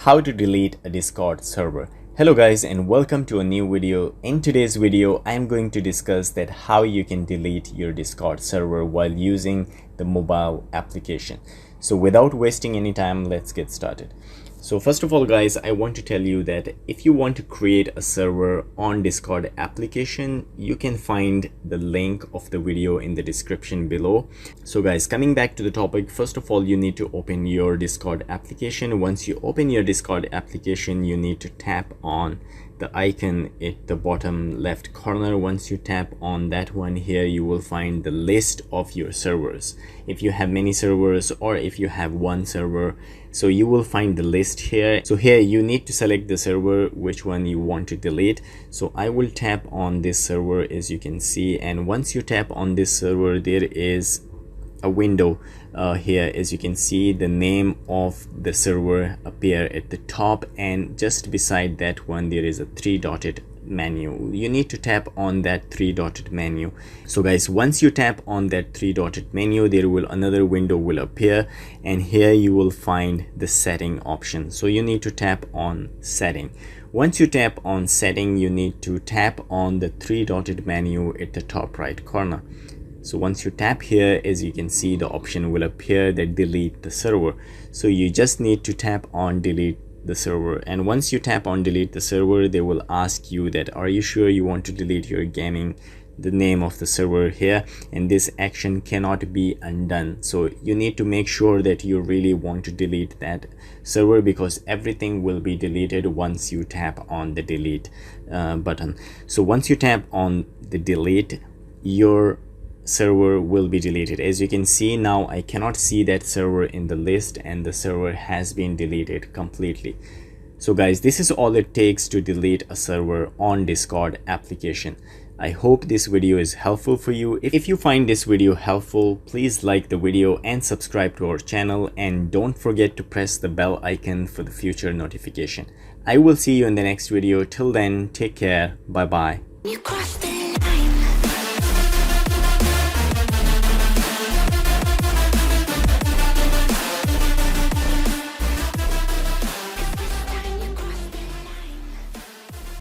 How to delete a Discord server. Hello guys and welcome to a new video. In today's video I am going to discuss that how you can delete your Discord server while using the mobile application. So without wasting any time, let's get started. So first of all guys, I want to tell you that if you want to create a server on Discord application, you can find the link of the video in the description below. So guys, coming back to the topic, first of all you need to open your Discord application. Once you open your Discord application, you need to tap on the icon at the bottom left corner. Once you tap on that one, here you will find the list of your servers. If you have many servers or if you have one server, so you will find the list here. So here you need to select the server which one you want to delete. So I will tap on this server, as you can see, and once you tap on this server, there is a window here. As you can see, the name of the server appear at the top, and just beside that one there is a three-dotted menu. You need to tap on that three-dotted menu. So guys, once you tap on that three-dotted menu, there will another window will appear, and here you will find the setting option. So you need to tap on setting. Once you tap on setting, you need to tap on the three-dotted menu at the top right corner. So once you tap here, as you can see, the option will appear that delete the server. So you just need to tap on delete the server, and once you tap on delete the server, they will ask you that are you sure you want to delete your gaming, the name of the server here, and this action cannot be undone. So you need to make sure that you really want to delete that server, because everything will be deleted once you tap on the delete button. So once you tap on the delete, your server will be deleted. As you can see, now I cannot see that server in the list, and the server has been deleted completely. So guys, this is all it takes to delete a server on Discord application. I hope this video is helpful for you. If you find this video helpful, please like the video and subscribe to our channel, and don't forget to press the bell icon for the future notification. I will see you in the next video. Till then, take care. Bye bye.